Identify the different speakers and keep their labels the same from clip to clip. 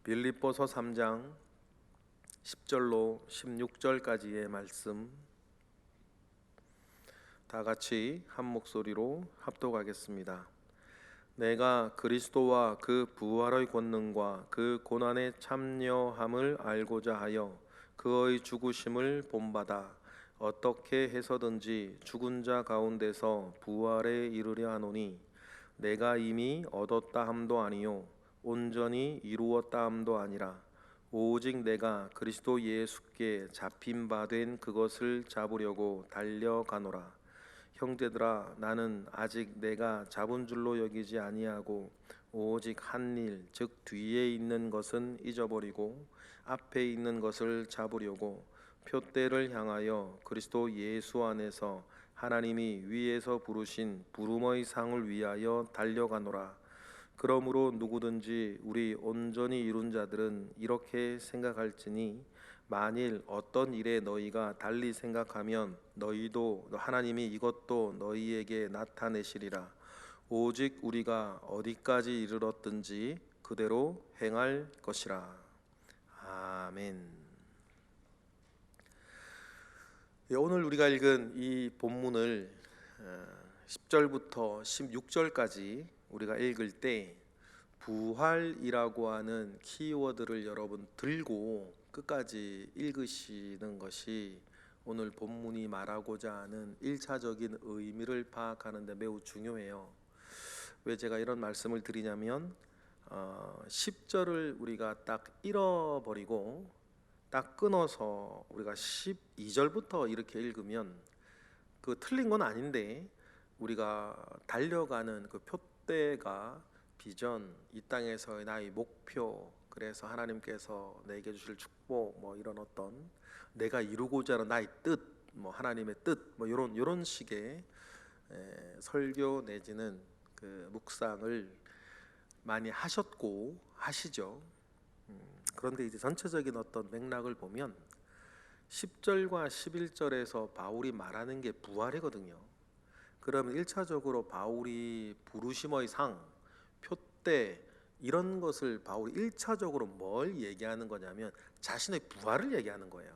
Speaker 1: 빌립보서 3장 10절로 16절까지의 말씀 다 같이 한 목소리로 합독하겠습니다. 내가 그리스도와 그 부활의 권능과 그 고난에 참여함을 알고자 하여 그의 죽으심을 본받아 어떻게 해서든지 죽은 자 가운데서 부활에 이르려 하노니 내가 이미 얻었다 함도 아니요 온전히 이루었다 함도 아니라 오직 내가 그리스도 예수께 잡힌 바 된 그것을 잡으려고 달려가노라. 형제들아, 나는 아직 내가 잡은 줄로 여기지 아니하고 오직 한 일, 즉 뒤에 있는 것은 잊어버리고 앞에 있는 것을 잡으려고 표대를 향하여 그리스도 예수 안에서 하나님이 위에서 부르신 부름의 상을 위하여 달려가노라. 그러므로 누구든지 우리 온전히 이룬 자들은 이렇게 생각할지니 만일 어떤 일에 너희가 달리 생각하면 너희도 하나님이 이것도 너희에게 나타내시리라. 오직 우리가 어디까지 이르렀든지 그대로 행할 것이라. 아멘. 오늘 우리가 읽은 이 본문을 10절부터 16절까지 우리가 읽을 때 부활이라고 하는 키워드를 여러분 들고 끝까지 읽으시는 것이 오늘 본문이 말하고자 하는 1차적인 의미를 파악하는 데 매우 중요해요. 왜 제가 이런 말씀을 드리냐면 10절을 우리가 딱 잃어버리고 딱 끊어서 우리가 12절부터 이렇게 읽으면 그 틀린 건 아닌데 우리가 달려가는 그 표대가 비전, 이 땅에서의 나의 목표, 그래서 하나님께서 내게 주실 축복, 뭐 이런 어떤 내가 이루고자 하는 나의 뜻, 뭐 하나님의 뜻, 뭐 이런 식의 설교 내지는 그 묵상을 많이 하셨고 하시죠. 그런데 이제 전체적인 어떤 맥락을 보면 10절과 11절에서 바울이 말하는 게 부활이거든요. 그러면 1차적으로 바울이 부르심의 상, 표대 이런 것을 바울이 1차적으로 뭘 얘기하는 거냐면 자신의 부활을 얘기하는 거예요.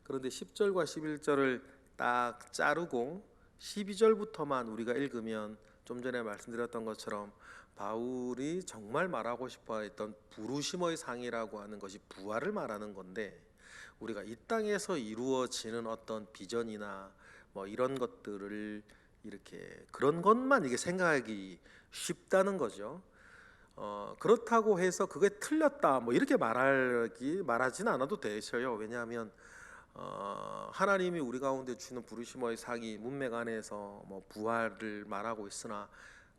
Speaker 1: 그런데 10절과 11절을 딱 자르고 12절부터만 우리가 읽으면 좀 전에 말씀드렸던 것처럼 바울이 정말 말하고 싶어 했던 부르심의 상이라고 하는 것이 부활을 말하는 건데, 우리가 이 땅에서 이루어지는 어떤 비전이나 뭐 이런 것들을 이렇게 그런 것만 이게 생각하기 쉽다는 거죠. 그렇다고 해서 그게 틀렸다 뭐 이렇게 말하지는 않아도 되셔요. 왜냐하면 하나님이 우리 가운데 주는 부르심의 상이 문맥 안에서 뭐 부활을 말하고 있으나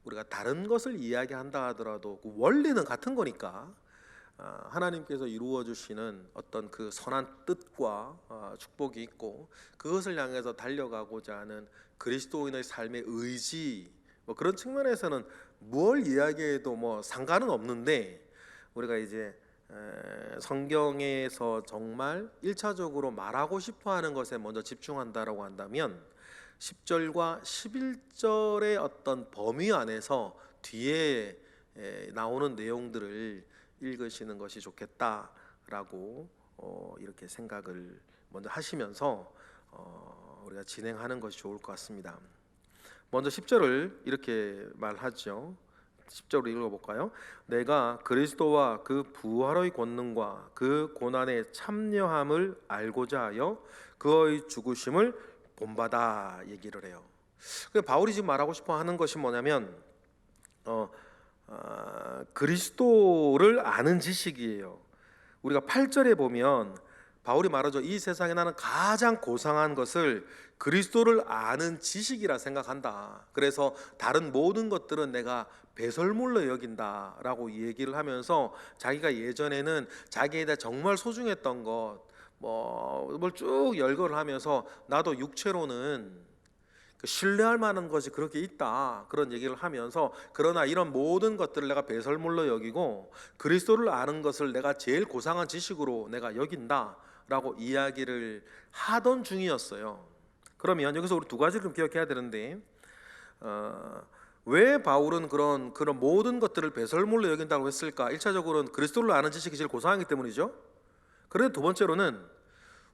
Speaker 1: 우리가 다른 것을 이야기한다 하더라도 그 원리는 같은 거니까 하나님께서 이루어 주시는 어떤 그 선한 뜻과 축복이 있고 그것을 향해서 달려가고자 하는 그리스도인의 삶의 의지, 뭐 그런 측면에서는 뭘 이야기해도 뭐 상관은 없는데, 우리가 이제 성경에서 정말 1차적으로 말하고 싶어하는 것에 먼저 집중한다라고 한다면 10절과 11절의 어떤 범위 안에서 뒤에 나오는 내용들을 읽으시는 것이 좋겠다라고 이렇게 생각을 먼저 하시면서 우리가 진행하는 것이 좋을 것 같습니다. 먼저 10절을 이렇게 말하죠. 10절을 읽어볼까요? 내가 그리스도와 그 부활의 권능과 그 고난에 참여함을 알고자 하여 그의 죽으심을 본받아 얘기를 해요. 바울이 지금 말하고 싶어 하는 것이 뭐냐면 그리스도를 아는 지식이에요. 우리가 8절에 보면 바울이 말하죠. 이 세상에 나는 가장 고상한 것을 그리스도를 아는 지식이라 생각한다. 그래서 다른 모든 것들은 내가 배설물로 여긴다라고 얘기를 하면서 자기가 예전에는 자기에 대해 정말 소중했던 것 뭘 쭉 열거를 하면서 나도 육체로는 신뢰할 만한 것이 그렇게 있다 그런 얘기를 하면서, 그러나 이런 모든 것들을 내가 배설물로 여기고 그리스도를 아는 것을 내가 제일 고상한 지식으로 내가 여긴다 라고 이야기를 하던 중이었어요. 그러면 여기서 우리 두 가지를 좀 기억해야 되는데 왜 바울은 그런 모든 것들을 배설물로 여긴다고 했을까? 1차적으로는 그리스도를 아는 지식이 제일 고상하기 때문이죠. 그런데 두 번째로는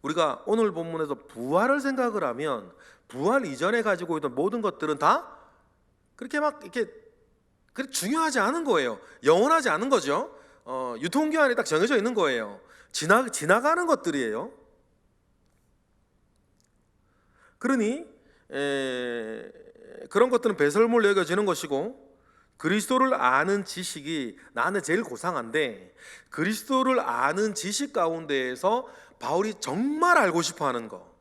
Speaker 1: 우리가 오늘 본문에서 부활을 생각을 하면 부활 이전에 가지고 있던 모든 것들은 다 그렇게 막 이렇게 그렇게 중요하지 않은 거예요. 영원하지 않은 거죠. 유통기한이 딱 정해져 있는 거예요. 지나가는 것들이에요. 그러니 그런 것들은 배설물로 여겨지는 것이고, 그리스도를 아는 지식이 나는 제일 고상한데, 그리스도를 아는 지식 가운데에서 바울이 정말 알고 싶어하는 거,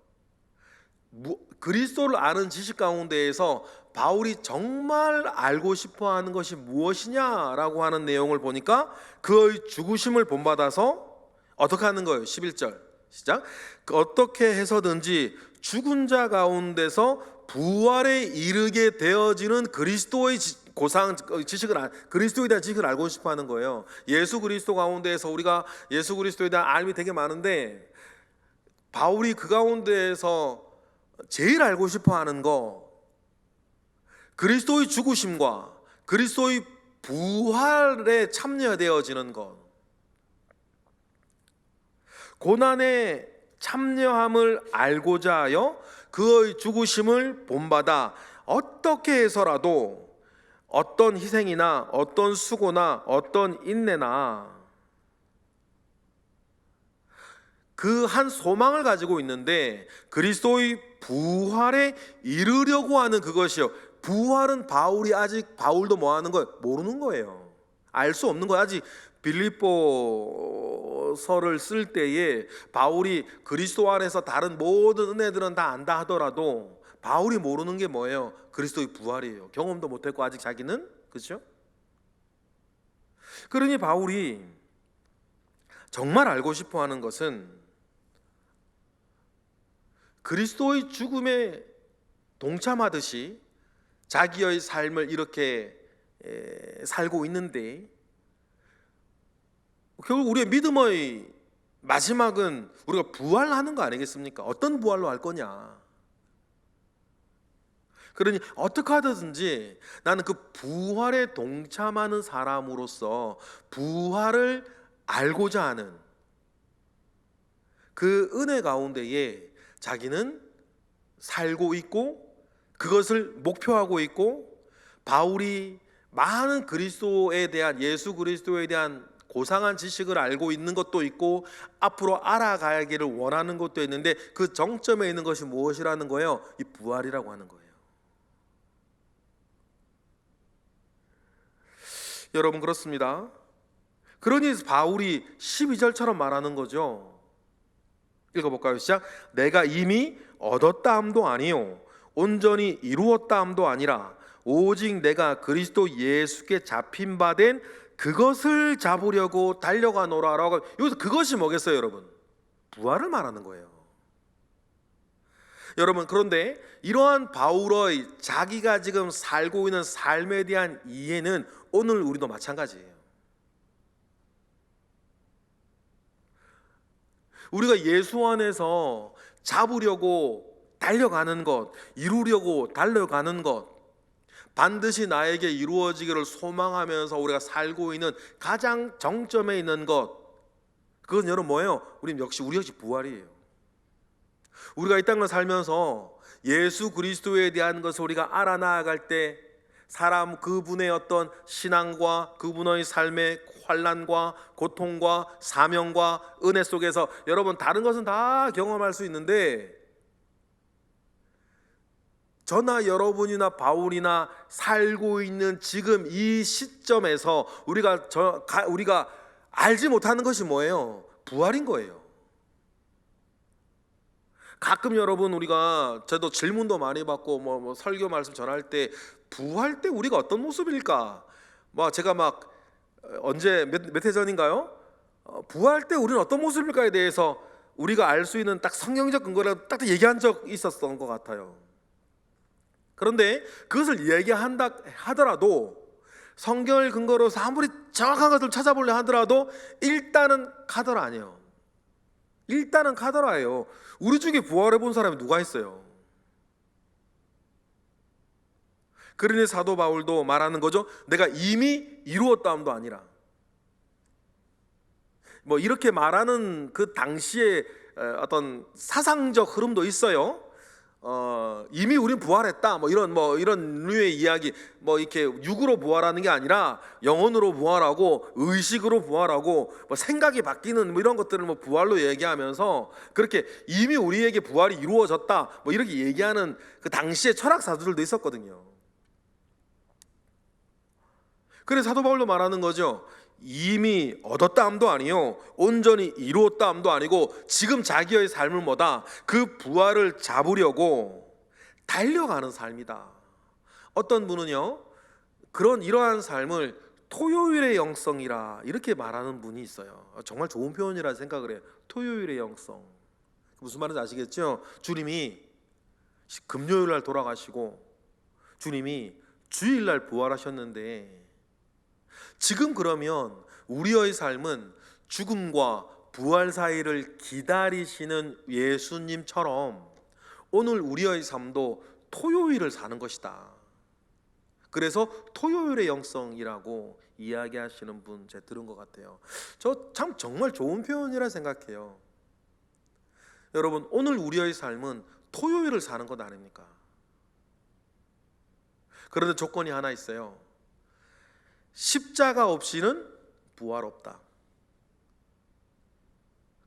Speaker 1: 그리스도를 아는 지식 가운데에서 바울이 정말 알고 싶어하는 것이 무엇이냐라고 하는 내용을 보니까 그의 죽으심을 본받아서 어떻게 하는 거예요? 11절 시작. 어떻게 해서든지 죽은 자 가운데서 부활에 이르게 되어지는 그리스도의 고상 지식을 그리스도에 대한 지식을 알고 싶어하는 거예요. 예수 그리스도 가운데에서 우리가 예수 그리스도에 대한 알미 되게 많은데, 바울이 그 가운데에서 제일 알고 싶어하는 거, 그리스도의 죽으심과 그리스도의 부활에 참여되어지는 것, 고난에 참여함을 알고자 하여 그의 죽으심을 본받아 어떻게 해서라도 어떤 희생이나 어떤 수고나 어떤 인내나 그 한 소망을 가지고 있는데, 그리스도의 부활에 이르려고 하는 그것이요. 부활은 바울도 뭐 하는 거예요? 모르는 거예요. 알 수 없는 거예요. 아직 빌립보서를 쓸 때에 바울이 그리스도 안에서 다른 모든 은혜들은 다 안다 하더라도 바울이 모르는 게 뭐예요? 그리스도의 부활이에요. 경험도 못했고 아직 자기는, 그렇죠? 그러니 바울이 정말 알고 싶어하는 것은 그리스도의 죽음에 동참하듯이 자기의 삶을 이렇게 살고 있는데, 결국 우리의 믿음의 마지막은 우리가 부활하는 거 아니겠습니까? 어떤 부활로 할 거냐. 그러니 어떻게 하든지 나는 그 부활에 동참하는 사람으로서 부활을 알고자 하는 그 은혜 가운데에 자기는 살고 있고 그것을 목표하고 있고, 바울이 많은 그리스도에 대한, 예수 그리스도에 대한 고상한 지식을 알고 있는 것도 있고 앞으로 알아가기를 원하는 것도 있는데, 그 정점에 있는 것이 무엇이라는 거예요? 이 부활이라고 하는 거예요. 여러분, 그렇습니다. 그러니 바울이 12절처럼 말하는 거죠. 읽어볼까요? 시작. 내가 이미 얻었다 함도 아니요 온전히 이루었다 함도 아니라 오직 내가 그리스도 예수께 잡힌 바 된 그것을 잡으려고 달려가노라라고. 여기서 그것이 뭐겠어요, 여러분? 부활을 말하는 거예요. 여러분, 그런데 이러한 바울의 자기가 지금 살고 있는 삶에 대한 이해는 오늘 우리도 마찬가지예요. 우리가 예수 안에서 잡으려고 달려가는 것, 이루려고 달려가는 것, 반드시 나에게 이루어지기를 소망하면서 우리가 살고 있는 가장 정점에 있는 것, 그건 여러분 뭐예요? 우리 역시 부활이에요. 우리가 이 땅을 살면서 예수 그리스도에 대한 것을 우리가 알아나갈 때 사람 그분의 어떤 신앙과 그분의 삶의 환난과 고통과 사명과 은혜 속에서 여러분 다른 것은 다 경험할 수 있는데, 저나 여러분이나 바울이나 살고 있는 지금 이 시점에서 우리가 알지 못하는 것이 뭐예요? 부활인 거예요. 가끔 여러분 저도 질문도 많이 받고 설교 말씀 전할 때 부활 때 우리가 어떤 모습일까? 제가 언제 몇 해 전인가요? 부활 때 우리는 어떤 모습일까에 대해서 우리가 알 수 있는 딱 성경적 근거를 딱 얘기한 적 있었던 것 같아요. 그런데 그것을 얘기한다 하더라도 성경을 근거로 해서 아무리 정확한 것을 찾아보려 하더라도 일단은 카더라 아니에요. 일단은 카더라예요. 우리 중에 부활해 본 사람이 누가 있어요? 그러니 사도 바울도 말하는 거죠. 내가 이미 이루었다함도 아니라. 뭐 이렇게 말하는 그 당시에 어떤 사상적 흐름도 있어요. 이미 우린 부활했다. 뭐 이런 류의 이야기, 뭐 이렇게 육으로 부활하는 게 아니라 영혼으로 부활하고 의식으로 부활하고 뭐 생각이 바뀌는 뭐 이런 것들을 뭐 부활로 얘기하면서 그렇게 이미 우리에게 부활이 이루어졌다. 뭐 이렇게 얘기하는 그 당시에 철학사들도 있었거든요. 그래서 사도 바울도 말하는 거죠. 이미 얻었다 함도 아니요 온전히 이루었다 함도 아니고 지금 자기의 삶을 뭐다? 그 부활을 잡으려고 달려가는 삶이다. 어떤 분은요 이러한 삶을 토요일의 영성이라 이렇게 말하는 분이 있어요. 정말 좋은 표현이라 생각을 해요. 토요일의 영성. 무슨 말인지 아시겠죠? 주님이 금요일날 돌아가시고 주님이 주일날 부활하셨는데 지금 그러면 우리의 삶은 죽음과 부활 사이를 기다리시는 예수님처럼 오늘 우리의 삶도 토요일을 사는 것이다. 그래서 토요일의 영성이라고 이야기하시는 분 제가 들은 것 같아요. 저 참 정말 좋은 표현이라 생각해요. 여러분, 오늘 우리의 삶은 토요일을 사는 것 아닙니까? 그런데 조건이 하나 있어요. 십자가 없이는 부활 없다.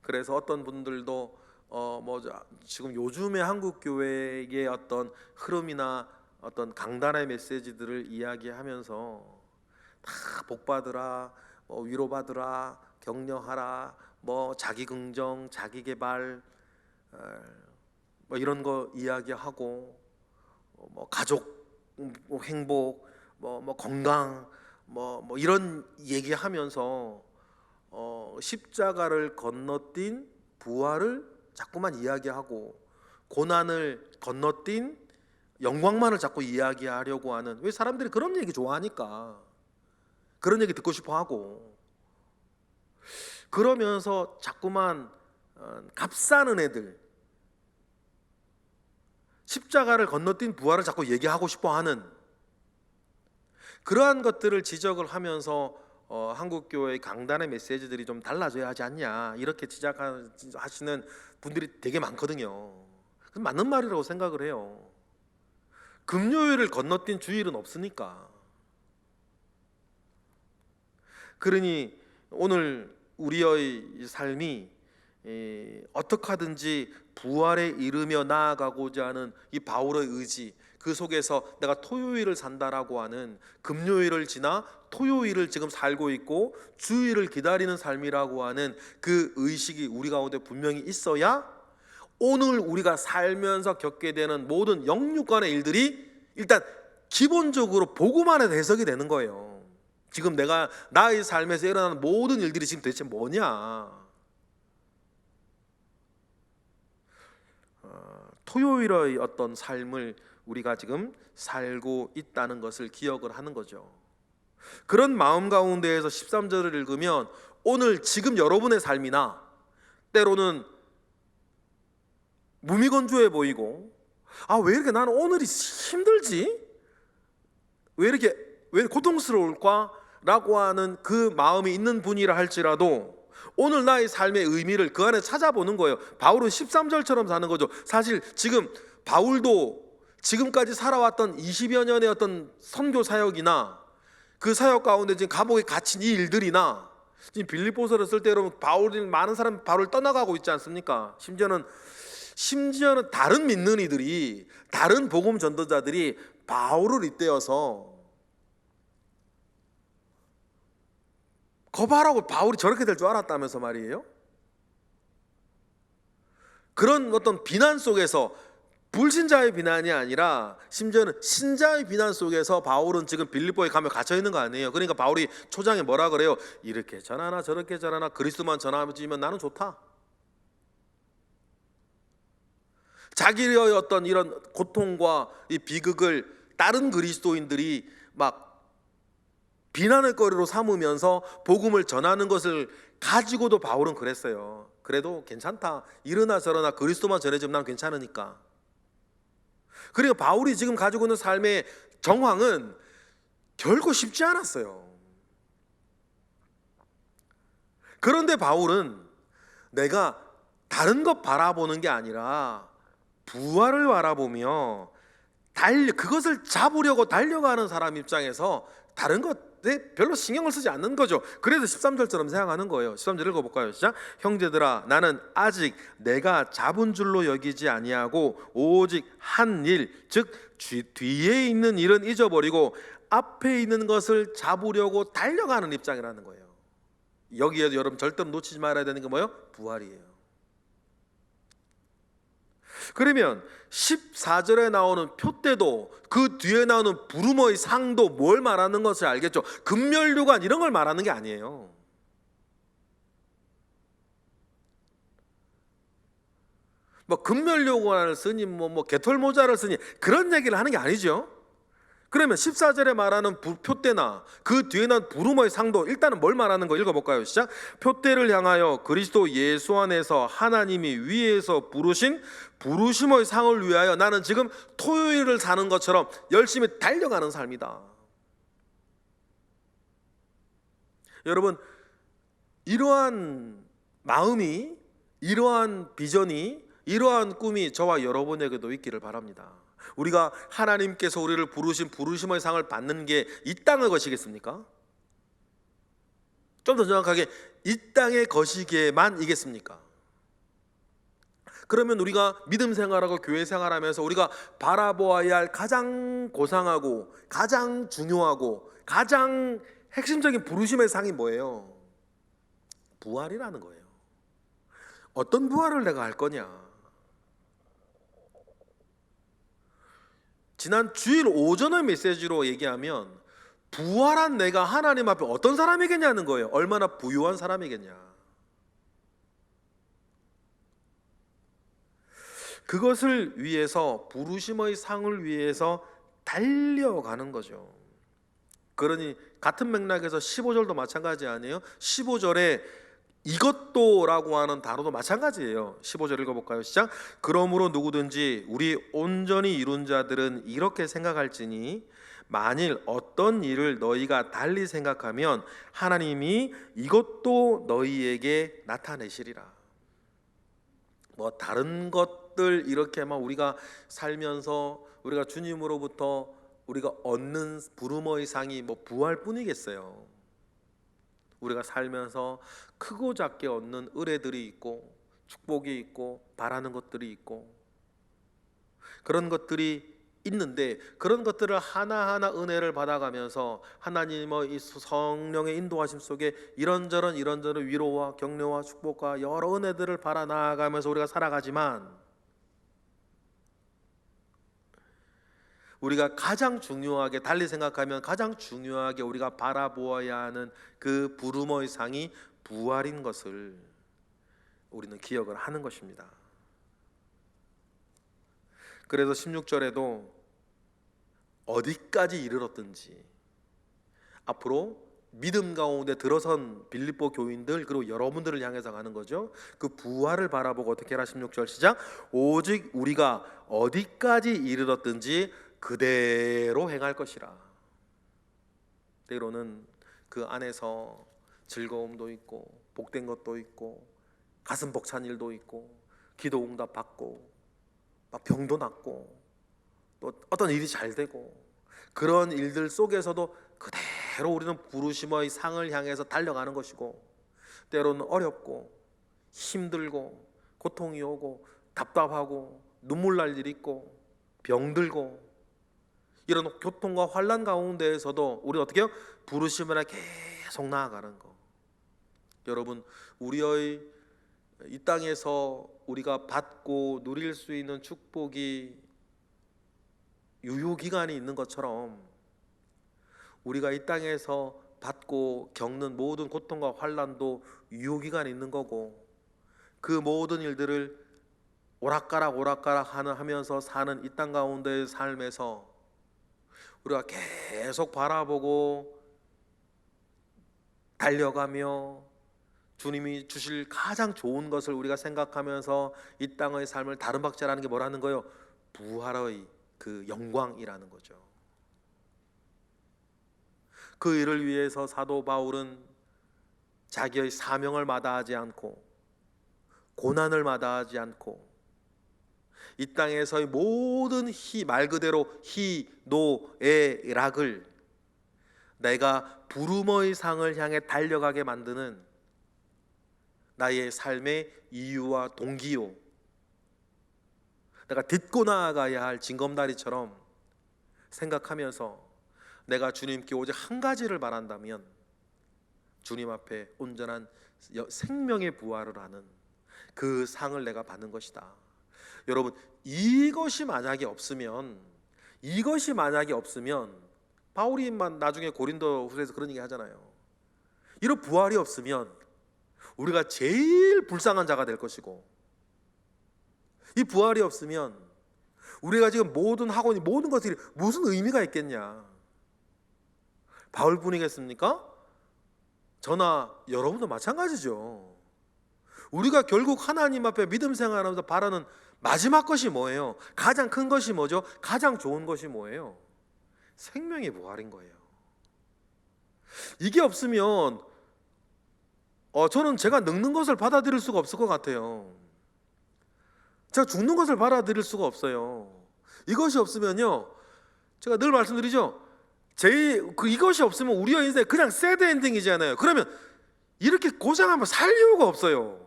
Speaker 1: 그래서 어떤 분들도 지금 요즘의 한국 교회의 어떤 흐름이나 어떤 강단의 메시지들을 이야기하면서 다 복받으라, 위로받으라, 격려하라, 자기 긍정, 자기 개발, 이런 거 이야기하고 가족 행복, 건강, 이런 얘기하면서 십자가를 건너뛴 부활을 자꾸만 이야기하고 고난을 건너뛴 영광만을 자꾸 이야기하려고 하는, 왜 사람들이 그런 얘기 좋아하니까 그런 얘기 듣고 싶어 하고, 그러면서 자꾸만 값싸는 애들, 십자가를 건너뛴 부활을 자꾸 얘기하고 싶어 하는 그러한 것들을 지적을 하면서 한국교회의 강단의 메시지들이 좀 달라져야 하지 않냐 이렇게 지적하시는 분들이 되게 많거든요. 맞는 말이라고 생각을 해요. 금요일을 건너뛴 주일은 없으니까. 그러니 오늘 우리의 삶이 어떻게 하든지 부활에 이르며 나아가고자 하는 이 바울의 의지, 그 속에서 내가 토요일을 산다라고 하는, 금요일을 지나 토요일을 지금 살고 있고 주일을 기다리는 삶이라고 하는 그 의식이 우리 가운데 분명히 있어야 오늘 우리가 살면서 겪게 되는 모든 영육간의 일들이 일단 기본적으로 복음 안에 해석이 되는 거예요. 지금 나의 삶에서 일어나는 모든 일들이 지금 대체 뭐냐? 토요일의 어떤 삶을 우리가 지금 살고 있다는 것을 기억을 하는 거죠. 그런 마음 가운데에서 13절을 읽으면 오늘 지금 여러분의 삶이나 때로는 무미건조해 보이고, 왜 이렇게 나는 오늘이 힘들지? 왜 고통스러울까? 라고 하는 그 마음이 있는 분이라 할지라도 오늘 나의 삶의 의미를 그 안에 찾아보는 거예요. 바울은 13절처럼 사는 거죠. 사실 지금 바울도 지금까지 살아왔던 20여 년의 어떤 선교 사역이나 그 사역 가운데 지금 감옥에 갇힌 이 일들이나, 지금 빌립보서를 쓸 때 여러분 많은 사람이 바울을 떠나가고 있지 않습니까? 심지어는 다른 믿는 이들이, 다른 복음 전도자들이 바울을 잇대어서 거봐라고 바울이 저렇게 될 줄 알았다면서 말이에요. 그런 어떤 비난 속에서, 불신자의 비난이 아니라 심지어는 신자의 비난 속에서 바울은 지금 빌립보에 가면 갇혀 있는 거 아니에요. 그러니까 바울이 초장에 뭐라 그래요? 이렇게 전하나 저렇게 전하나 그리스도만 전하면 나는 좋다. 자기의 어떤 이런 고통과 이 비극을 다른 그리스도인들이 막 비난의 거리로 삼으면서 복음을 전하는 것을 가지고도 바울은 그랬어요. 그래도 괜찮다. 이러나 저러나 그리스도만 전해주면 난 괜찮으니까. 그러니까 바울이 지금 가지고 있는 삶의 정황은 결코 쉽지 않았어요. 그런데 바울은 내가 다른 것 바라보는 게 아니라 부활을 바라보며 그것을 잡으려고 달려가는 사람 입장에서 다른 것에 별로 신경을 쓰지 않는 거죠. 그래서 13절처럼 생각하는 거예요. 13절 읽어볼까요? 시작. 형제들아, 나는 아직 내가 잡은 줄로 여기지 아니하고 오직 한 일, 즉 뒤에 있는 일은 잊어버리고 앞에 있는 것을 잡으려고 달려가는 입장이라는 거예요. 여기에도 여러분 절대로 놓치지 말아야 되는 게 뭐예요? 부활이에요. 그러면 14절에 나오는 표대도 그 뒤에 나오는 부르머의 상도 뭘 말하는 것을 알겠죠? 금멸류관 이런 걸 말하는 게 아니에요. 뭐 금멸류관을 쓰니 뭐 개털모자를 쓰니 그런 얘기를 하는 게 아니죠. 그러면 14절에 말하는 표대나 그 뒤에 난 부르머의 상도 일단은 뭘 말하는 거 읽어볼까요? 시작. 표대를 향하여 그리스도 예수 안에서 하나님이 위에서 부르신 부르심의 상을 위하여 나는 지금 토요일을 사는 것처럼 열심히 달려가는 삶이다. 여러분, 이러한 마음이, 이러한 비전이, 이러한 꿈이 저와 여러분에게도 있기를 바랍니다. 우리가 하나님께서 우리를 부르신 부르심의 상을 받는 게 이 땅의 것이겠습니까? 좀 더 정확하게 이 땅의 것이기에만 이겠습니까? 그러면 우리가 믿음 생활하고 교회 생활하면서 우리가 바라보아야 할 가장 고상하고 가장 중요하고 가장 핵심적인 부르심의 상이 뭐예요? 부활이라는 거예요. 어떤 부활을 내가 할 거냐? 지난 주일 오전의 메시지로 얘기하면 부활한 내가 하나님 앞에 어떤 사람이겠냐는 거예요. 얼마나 부유한 사람이겠냐. 그것을 위해서 부르심의 상을 위해서 달려가는 거죠. 그러니 같은 맥락에서 15절도 마찬가지 아니에요? 15절에 이것도라고 하는 단어도 마찬가지예요. 15절 읽어볼까요? 시작. 그러므로 누구든지 우리 온전히 이룬 자들은 이렇게 생각할지니 만일 어떤 일을 너희가 달리 생각하면 하나님이 이것도 너희에게 나타내시리라. 뭐 다른 것들 이렇게만 우리가 살면서 우리가 주님으로부터 우리가 얻는 부르머의 상이 뭐 부활뿐이겠어요. 우리가 살면서 크고 작게 얻는 의뢰들이 있고 축복이 있고 바라는 것들이 있고 그런 것들이 있는데 그런 것들을 하나하나 은혜를 받아가면서 하나님의 이 성령의 인도하심 속에 이런저런 위로와 격려와 축복과 여러 은혜들을 바라 나아가면서 우리가 살아가지만 우리가 가장 중요하게 달리 생각하면 가장 중요하게 우리가 바라보아야 하는 그 부르머의 상이 부활인 것을 우리는 기억을 하는 것입니다. 그래서 16절에도 어디까지 이르렀든지 앞으로 믿음 가운데 들어선 빌립보 교인들 그리고 여러분들을 향해서 가는 거죠. 그 부활을 바라보고 어떻게 하라. 16절 시작. 오직 우리가 어디까지 이르렀든지 그대로 행할 것이라. 때로는 그 안에서 즐거움도 있고 복된 것도 있고 가슴 벅찬 일도 있고 기도 응답 받고 막 병도 낫고 또 어떤 일이 잘 되고 그런 일들 속에서도 그대로 우리는 부르심의 상을 향해서 달려가는 것이고 때로는 어렵고 힘들고 고통이 오고 답답하고 눈물 날 일이 있고 병들고 이런 교통과 환난 가운데에서도 우리 어떻게 해요? 부르심을 계속 나아가는 거. 여러분, 우리의 이 땅에서 우리가 받고 누릴 수 있는 축복이 유효기간이 있는 것처럼 우리가 이 땅에서 받고 겪는 모든 고통과 환난도 유효기간이 있는 거고 그 모든 일들을 오락가락 하면서 사는 이 땅 가운데의 삶에서 우리가 계속 바라보고 달려가며 주님이 주실 가장 좋은 것을 우리가 생각하면서 이 땅의 삶을 다른 박자라는 게 뭐라는 거예요? 부활의 그 영광이라는 거죠. 그 일을 위해서 사도 바울은 자기의 사명을 마다하지 않고 고난을 마다하지 않고 이 땅에서의 모든 말 그대로 희노애락을 내가 부름의 상을 향해 달려가게 만드는 나의 삶의 이유와 동기요, 내가 딛고 나아가야 할 징검다리처럼 생각하면서 내가 주님께 오직 한 가지를 바란다면 주님 앞에 온전한 생명의 부활을 하는 그 상을 내가 받는 것이다. 여러분, 이것이 만약에 없으면 바울이 나중에 고린도후서에서 그런 얘기 하잖아요. 이런 부활이 없으면 우리가 제일 불쌍한 자가 될 것이고, 이 부활이 없으면 우리가 지금 모든 학원이 모든 것들이 무슨 의미가 있겠냐. 바울뿐이겠습니까? 저나 여러분도 마찬가지죠. 우리가 결국 하나님 앞에 믿음 생활하면서 바라는 마지막 것이 뭐예요? 가장 큰 것이 뭐죠? 가장 좋은 것이 뭐예요? 생명의 부활인 거예요. 이게 없으면 저는 제가 늙는 것을 받아들일 수가 없을 것 같아요. 제가 죽는 것을 받아들일 수가 없어요. 이것이 없으면요, 제가 늘 말씀드리죠, 이것이 없으면 우리의 인생 그냥 새드 엔딩이잖아요. 그러면 이렇게 고생하면 살 이유가 없어요.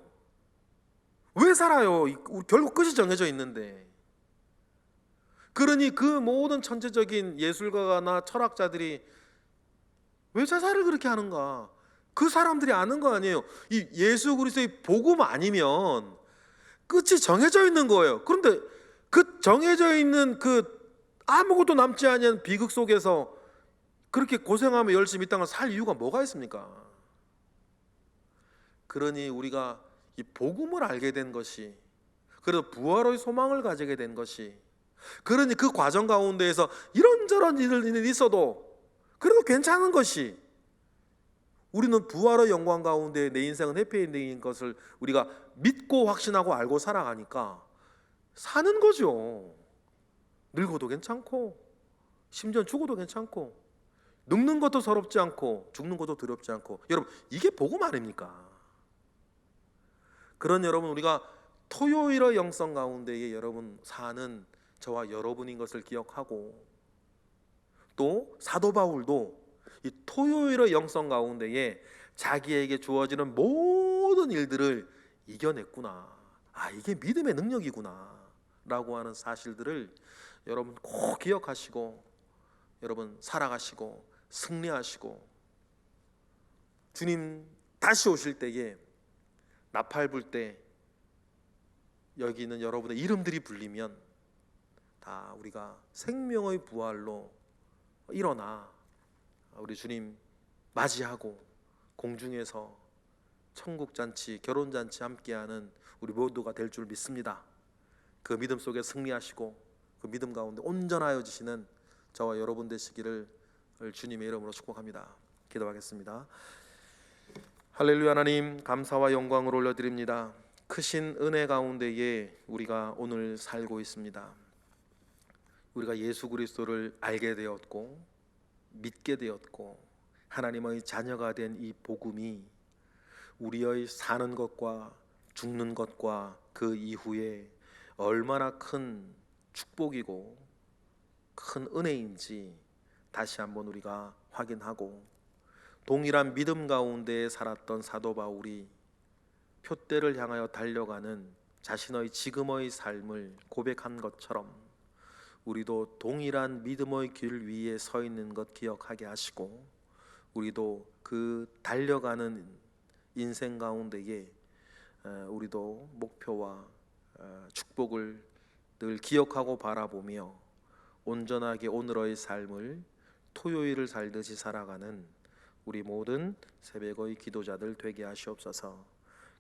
Speaker 1: 왜 살아요? 결국 끝이 정해져 있는데. 그러니 그 모든 천재적인 예술가나 철학자들이 왜 자살을 그렇게 하는가? 그 사람들이 아는 거 아니에요. 이 예수 그리스도의 복음 아니면 끝이 정해져 있는 거예요. 그런데 그 정해져 있는 그 아무것도 남지 않은 비극 속에서 그렇게 고생하며 열심히 이 땅을 살 이유가 뭐가 있습니까? 그러니 우리가 이 복음을 알게 된 것이, 그래서 부활의 소망을 가지게 된 것이, 그러니 그 과정 가운데에서 이런저런 일이 있어도 그래도 괜찮은 것이, 우리는 부활의 영광 가운데 내 인생은 해피엔딩인 것을 우리가 믿고 확신하고 알고 살아가니까 사는 거죠. 늙어도 괜찮고 심지어 죽어도 괜찮고 늙는 것도 서럽지 않고 죽는 것도 두렵지 않고. 여러분, 이게 복음 아닙니까? 그런 여러분, 우리가 토요일의 영성 가운데에 여러분 사는 저와 여러분인 것을 기억하고, 또 사도 바울도 이 토요일의 영성 가운데에 자기에게 주어지는 모든 일들을 이겨냈구나, 이게 믿음의 능력이구나 라고 하는 사실들을 여러분 꼭 기억하시고, 여러분 살아가시고 승리하시고, 주님 다시 오실 때에 나팔 불 때 여기 있는 여러분의 이름들이 불리면 다 우리가 생명의 부활로 일어나 우리 주님 맞이하고 공중에서 천국잔치, 결혼잔치 함께하는 우리 모두가 될 줄 믿습니다. 그 믿음 속에 승리하시고 그 믿음 가운데 온전하여지시는 저와 여러분 되시기를 주님의 이름으로 축복합니다. 기도하겠습니다. 할렐루야. 하나님, 감사와 영광을 올려드립니다. 크신 은혜 가운데에 우리가 오늘 살고 있습니다. 우리가 예수 그리스도를 알게 되었고 믿게 되었고 하나님의 자녀가 된 이 복음이 우리의 사는 것과 죽는 것과 그 이후에 얼마나 큰 축복이고 큰 은혜인지 다시 한번 우리가 확인하고, 동일한 믿음 가운데 살았던 사도 바울이 표대를 향하여 달려가는 자신의 지금의 삶을 고백한 것처럼 우리도 동일한 믿음의 길 위에 서 있는 것 기억하게 하시고, 우리도 그 달려가는 인생 가운데에 우리도 목표와 축복을 늘 기억하고 바라보며 온전하게 오늘의 삶을 토요일을 살듯이 살아가는 우리 모든 새벽의 기도자들 되게 하시옵소서.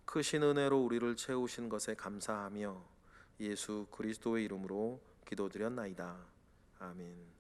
Speaker 1: 크신 은혜로 우리를 채우신 것에 감사하며 예수 그리스도의 이름으로 기도드렸나이다. 아멘.